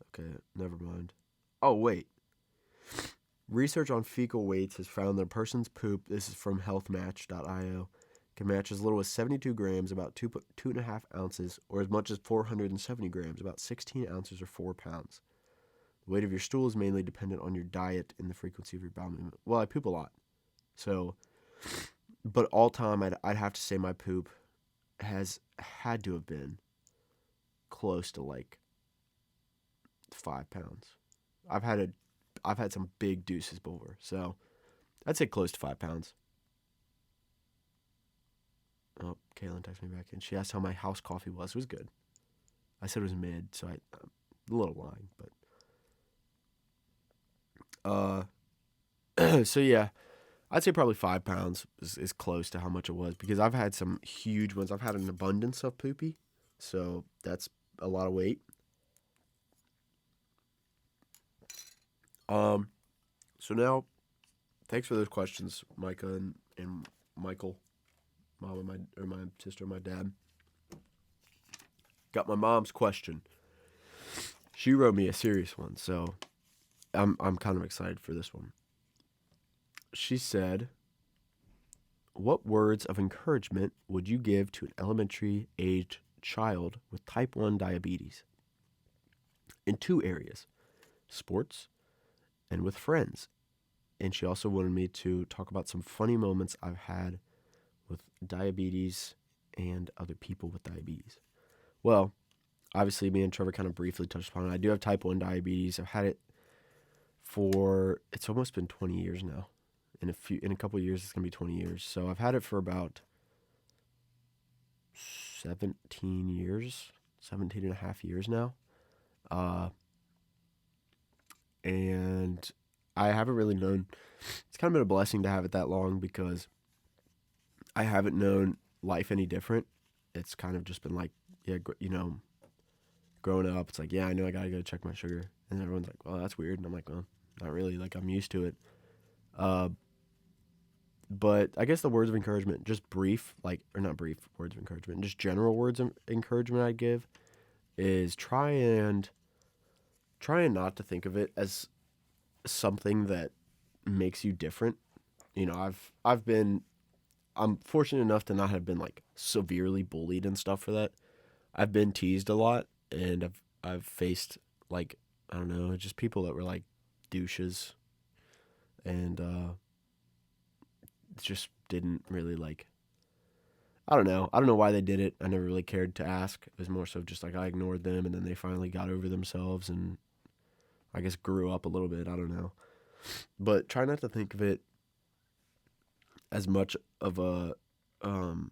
Okay, never mind. Oh, wait. Research on fecal weights has found that a person's poop, this is from healthmatch.io, can match as little as 72 grams, about 2.5 ounces, or as much as 470 grams, about 16 ounces or 4 pounds. The weight of your stool is mainly dependent on your diet and the frequency of your bowel movement. Well, I poop a lot. So, but all time, I'd have to say my poop has had to have been close to like 5 pounds. I've had a, I've had some big deuces before, so I'd say close to 5 pounds. Oh, Kaylin texted me back and she asked how my house coffee was. It was good. I said it was mid, so I'm a little lying, but so yeah, I'd say probably 5 pounds is close to how much it was because I've had some huge ones. I've had an abundance of poopy, so that's a lot of weight. Um, so now, thanks for those questions, Micah and Michael, mom and my sister and my dad. Got my mom's question. She wrote me a serious one, so I'm kind of excited for this one. She said, "What words of encouragement would you give to an elementary aged child with type 1 diabetes in two areas, sports and with friends?" And she also wanted me to talk about some funny moments I've had with diabetes and other people with diabetes. Well, obviously, me and Trevor kind of briefly touched upon it. I do have type 1 diabetes. I've had it for, it's almost been 20 years now. In a couple of years, it's going to be 20 years. So I've had it for about 17 years, 17 and a half years now. Uh, and I haven't really known, it's kind of been a blessing to have it that long because I haven't known life any different. It's kind of just been like, yeah, growing up, it's like, yeah, I know I gotta go check my sugar. And everyone's like, well, that's weird. And I'm like, well, not really. Like, I'm used to it. Uh, but I guess the words of encouragement, just brief, like, or not brief words of encouragement, just general words of encouragement I'd give is try and not to think of it as something that makes you different. I've been, I'm fortunate enough to not have been like severely bullied and stuff for that. I've been teased a lot and I've faced like, I don't know, just people that were like douches and just didn't really like, I don't know. I don't know why they did it. I never really cared to ask. It was more so just like I ignored them and then they finally got over themselves and I guess grew up a little bit. I don't know. But try not to think of it as much of um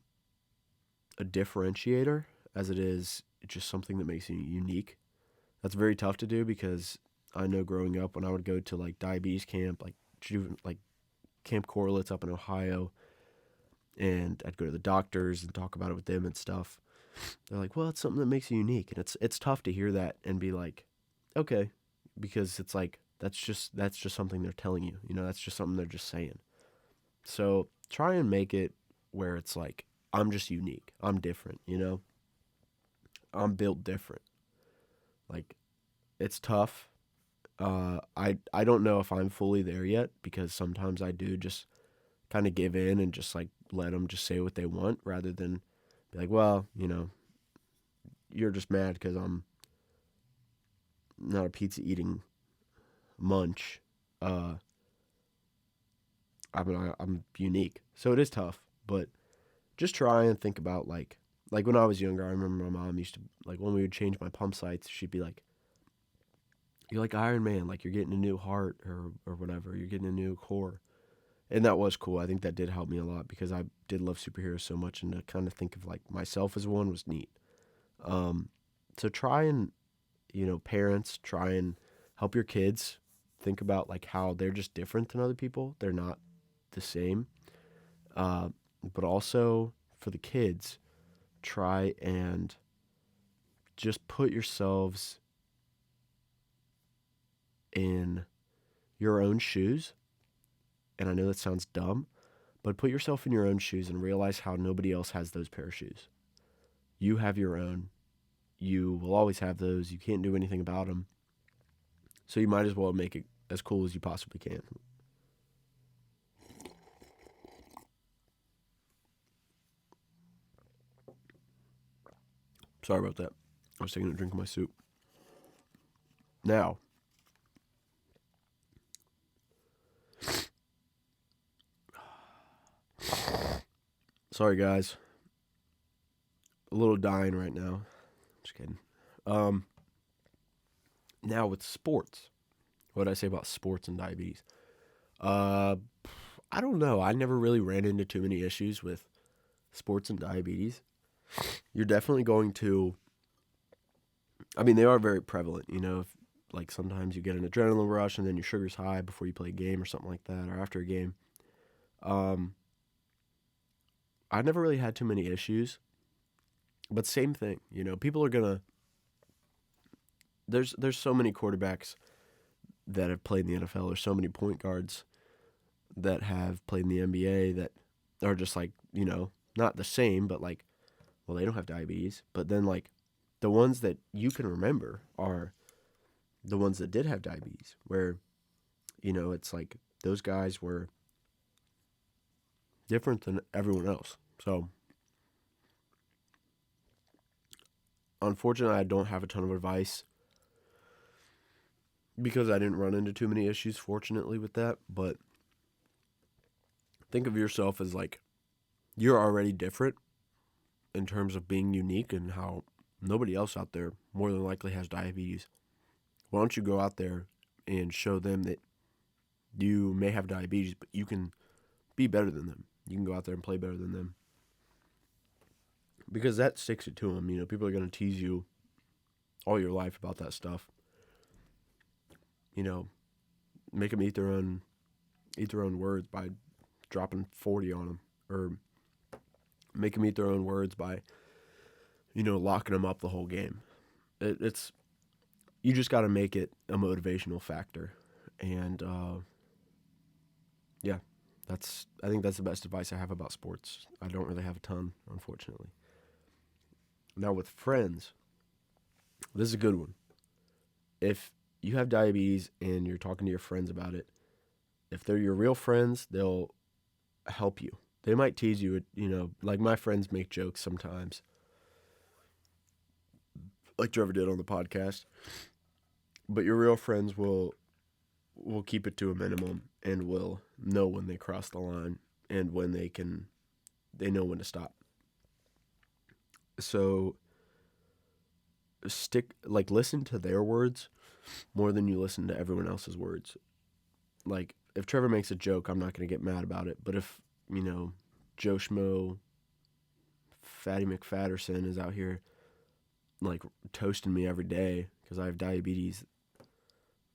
a differentiator as it is just something that makes you unique. That's very tough to do because I know growing up when I would go to like diabetes camp, like Camp Corliss up in Ohio, and I'd go to the doctors and talk about it with them and stuff. They're like, "Well, it's something that makes you unique," and it's tough to hear that and be like, "Okay," because it's like that's just something they're telling you. That's just something they're just saying. So try and make it where it's like I'm just unique. I'm different. I'm built different. Like it's tough. I don't know if I'm fully there yet because sometimes I do just kind of give in and just like let them just say what they want rather than be like, well, you're just mad because I'm not a pizza eating munch. Uh, I'm unique, so it is tough. But just try and think about like when I was younger. I remember my mom used to like when we would change my pump sites. She'd be like, "You're like Iron Man, like you're getting a new heart or whatever. You're getting a new core." And that was cool. I think that did help me a lot because I did love superheroes so much, and to kind of think of like myself as one was neat. Um, so try and parents try and help your kids think about like how they're just different than other people. They're not the same. Uh, but also for the kids, try and just put yourselves in your own shoes. And I know that sounds dumb, but put yourself in your own shoes and realize how nobody else has those pair of shoes. You have your own. You will always have those. You can't do anything about them. So you might as well make it as cool as you possibly can. Sorry about that. I was taking a drink of my soup. Now, sorry guys, a little dying right now. Just kidding. Um, Now with sports, what did I say about sports and diabetes? Uh, I don't know. I never really ran into too many issues with sports and diabetes. You're definitely going to. I mean, they are very prevalent. If, like sometimes you get an adrenaline rush and then your sugar's high before you play a game or something like that, or after a game. Um, I never really had too many issues, but same thing. People are gonna. There's so many quarterbacks that have played in the NFL. There's so many point guards that have played in the NBA that are just like, not the same, but like, well, they don't have diabetes. But then, like, the ones that you can remember are the ones that did have diabetes, where, it's like those guys were different than everyone else. So, unfortunately, I don't have a ton of advice because I didn't run into too many issues, fortunately, with that. But think of yourself as like you're already different in terms of being unique and how nobody else out there more than likely has diabetes. Why don't you go out there and show them that you may have diabetes, but you can be better than them. You can go out there and play better than them. Because that sticks it to them. People are going to tease you all your life about that stuff. Make them eat their own words by dropping 40 on them, or make them eat their own words by locking them up the whole game. It's you just got to make it a motivational factor, and yeah, I think that's the best advice I have about sports. I don't really have a ton, unfortunately. Now with friends, this is a good one. If you have diabetes and you're talking to your friends about it, if they're your real friends, they'll help you. They might tease you, like my friends make jokes sometimes, like Trevor did on the podcast. But your real friends will keep it to a minimum and will know when they cross the line and when they know when to stop. So listen to their words more than you listen to everyone else's words. Like if Trevor makes a joke, I'm not going to get mad about it. But if, Joe Schmo, Fatty McFatterson is out here like toasting me every day because I have diabetes,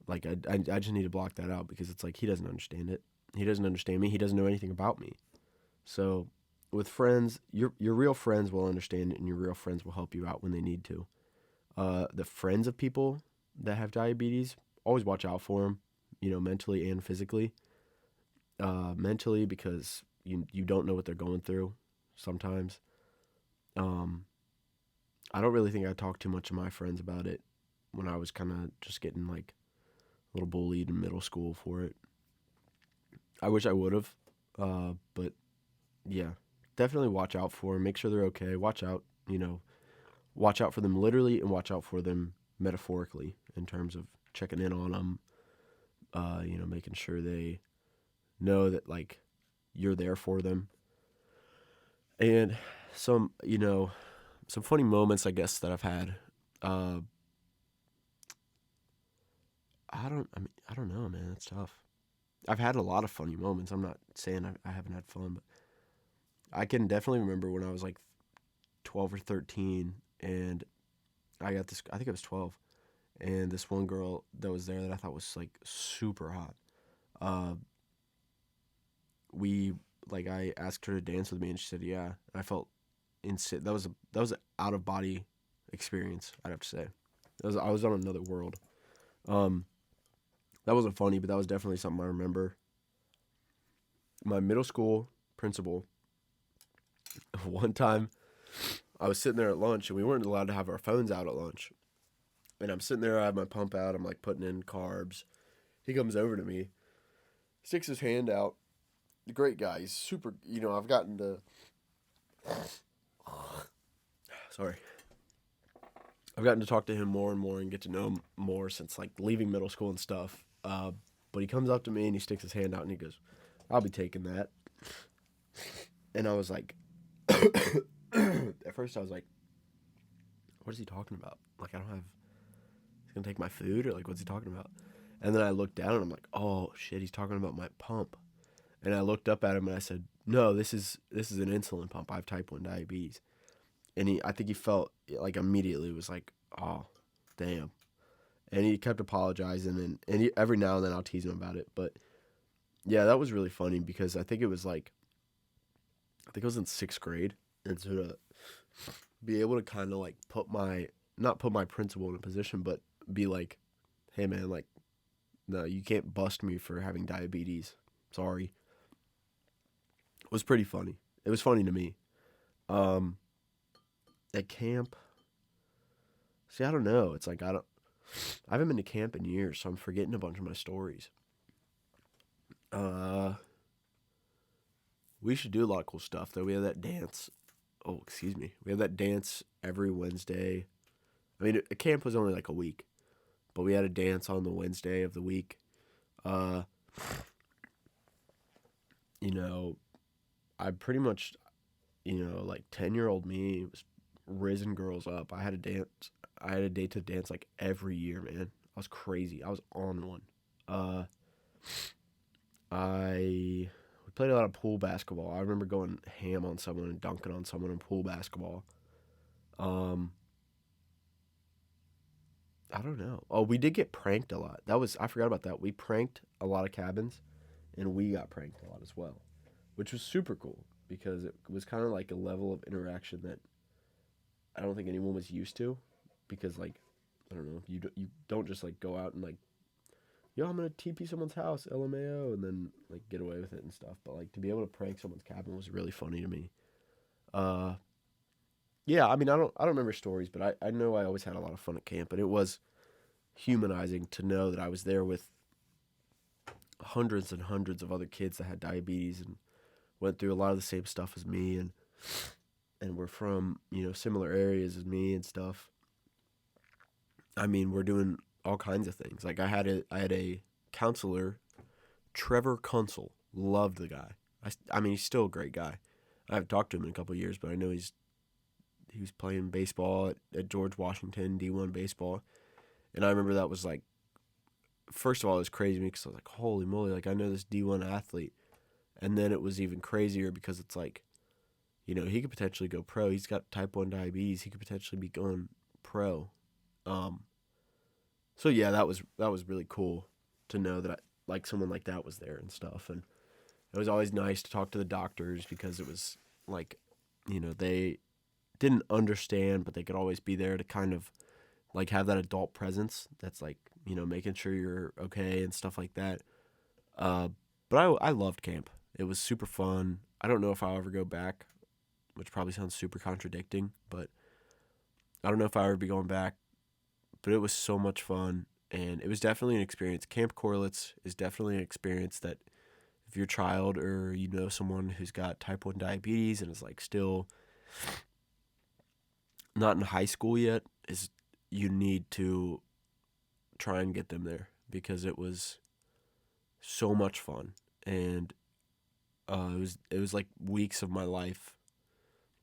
like I just need to block that out because it's like he doesn't understand it. He doesn't understand me. He doesn't know anything about me. So with friends, your real friends will understand it, and your real friends will help you out when they need to. The friends of people that have diabetes, always watch out for them, mentally and physically. Mentally because you don't know what they're going through sometimes. I don't really think I talked too much to my friends about it when I was kind of just getting like a little bullied in middle school for it. I wish I would have, but yeah, definitely watch out for them. Make sure they're okay. Watch out for them literally and watch out for them metaphorically in terms of checking in on them. Making sure they know that like you're there for them. And some funny moments I guess that I've had. Uh, I don't know, man. It's tough. I've had a lot of funny moments. I'm not saying I haven't had fun, but I can definitely remember when I was like 12 or 13 and I got this, I think I was 12, and this one girl that was there that I thought was like super hot. Uh, we I asked her to dance with me and she said yeah. I felt insane. That was an out of body experience, I'd have to say. I was on another world. Um, that wasn't funny, but that was definitely something I remember. My middle school principal, one time I was sitting there at lunch and we weren't allowed to have our phones out at lunch. And I'm sitting there, I have my pump out, I'm like putting in carbs. He comes over to me, sticks his hand out. Great guy. He's super, I've gotten to, sorry. I've gotten to talk to him more and more and get to know him more since like leaving middle school and stuff. But he comes up to me and he sticks his hand out and he goes, "I'll be taking that." And I was like, at first I was like, what is he talking about? Like, I don't have, he's going to take my food, or like, what's he talking about? And then I looked down and I'm like, oh shit, he's talking about my pump. And I looked up at him and I said, no, this is an insulin pump. I have type 1 diabetes. And I think he felt like immediately was like, oh, damn. And he kept apologizing, and every now and then I'll tease him about it. But yeah, that was really funny because I think it was I was in 6th grade. And so to be able to kind of like not put my principal in a position, but be like, hey man, like, no, you can't bust me for having diabetes. Sorry. It was pretty funny. It was funny to me. Um, at camp, see, I don't know. It's like, I haven't been to camp in years, so I'm forgetting a bunch of my stories. Uh, we should do a lot of cool stuff though. We have that dance. Oh, excuse me. We have that dance every Wednesday. I mean, a camp was only like a week, but we had a dance on the Wednesday of the week. Uh, you know, I pretty much, like 10-year-old me was risen girls up. I had a dance. I had a date to dance like every year, man. I was crazy. I was on one. Uh, I we played a lot of pool basketball. I remember going ham on someone and dunking on someone in pool basketball. Um, I don't know. Oh, we did get pranked a lot. I forgot about that. We pranked a lot of cabins, and we got pranked a lot as well, which was super cool because it was kind of like a level of interaction that I don't think anyone was used to. Because like, I don't know, you don't just like go out and like, yo, I'm gonna TP someone's house, LMAO, and then like get away with it and stuff. But like to be able to prank someone's cabin was really funny to me. Uh, yeah, I mean, I don't remember stories, but I know I always had a lot of fun at camp, and it was humanizing to know that I was there with hundreds and hundreds of other kids that had diabetes and went through a lot of the same stuff as me, and were from similar areas as me and stuff. I mean, we're doing all kinds of things. Like I had a counselor, Trevor Kunsel. Loved the guy. I mean, he's still a great guy. I haven't talked to him in a couple of years, but I know he was playing baseball at George Washington D1 baseball, and I remember that was like, first of all, it was crazy to me because I was like, holy moly, like I know this D1 athlete, and then it was even crazier because it's like, he could potentially go pro. He's got type 1 diabetes. He could potentially be going pro. Um, So yeah, that was really cool to know that like someone like that was there and stuff, and it was always nice to talk to the doctors because it was like, they didn't understand, but they could always be there to kind of like have that adult presence that's like making sure you're okay and stuff like that. Uh, but I loved camp. It was super fun. I don't know if I'll ever go back, which probably sounds super contradicting, but I don't know if I'll ever be going back, but it was so much fun, and it was definitely an experience. Camp Corliss is definitely an experience that if your child or someone who's got type 1 diabetes and is like still not in high school yet, is you need to try and get them there because it was so much fun, and it was like weeks of my life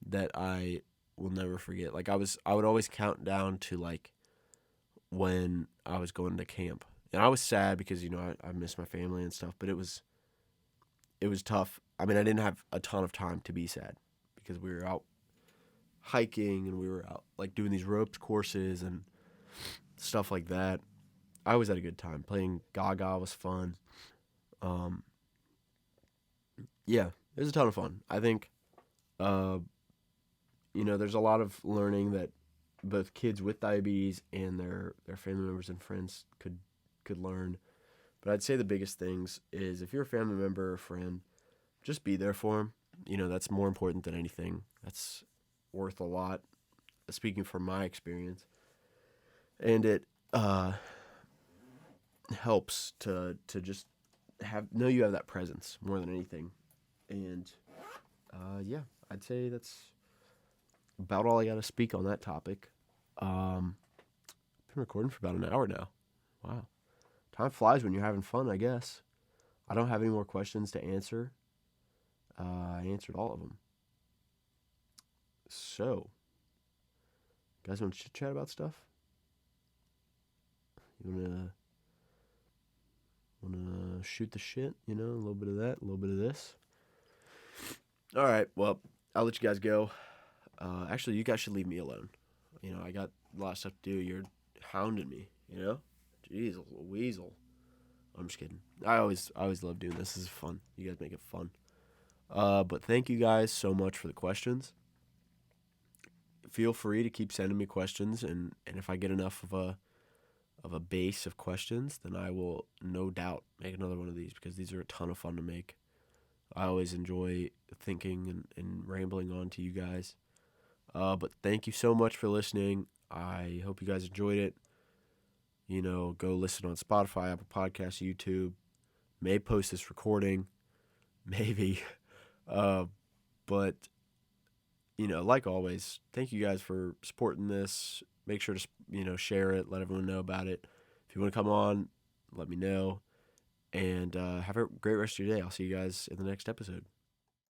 that I will never forget. Like I would always count down to like when I was going to camp. And I was sad because I missed my family and stuff, but it was tough. I mean, I didn't have a ton of time to be sad because we were out hiking and we were out like doing these ropes courses and stuff like that. I always had a good time. Playing Gaga was fun. Um, yeah, it was a ton of fun. I think uh, there's a lot of learning that both kids with diabetes and their family members and friends could learn. But I'd say the biggest things is if you're a family member or friend, just be there for them. That's more important than anything. That's worth a lot. Speaking from my experience, and it helps to just know you have that presence more than anything. And yeah, I'd say that's about all I got to speak on that topic. Been recording for about an hour now. Wow, time flies when you're having fun, I guess. I don't have any more questions to answer. I answered all of them. So, you guys want to chit chat about stuff? You wanna shoot the shit? You know, a little bit of that, a little bit of this. All right. Well, I'll let you guys go. Actually, you guys should leave me alone. You know, I got a lot of stuff to do. You're hounding me. You know, jeez, a weasel. I'm just kidding. I always love doing this. This is fun. You guys make it fun. But thank you guys so much for the questions. Feel free to keep sending me questions, and if I get enough of a base of questions, then I will no doubt make another one of these because these are a ton of fun to make. I always enjoy thinking and rambling on to you guys. But thank you so much for listening. I hope you guys enjoyed it. You know, go listen on Spotify, Apple Podcasts, YouTube. May post this recording, maybe. Uh, but you know, like always, thank you guys for supporting this. Make sure to share it, let everyone know about it. If you want to come on, let me know. And have a great rest of your day. I'll see you guys in the next episode.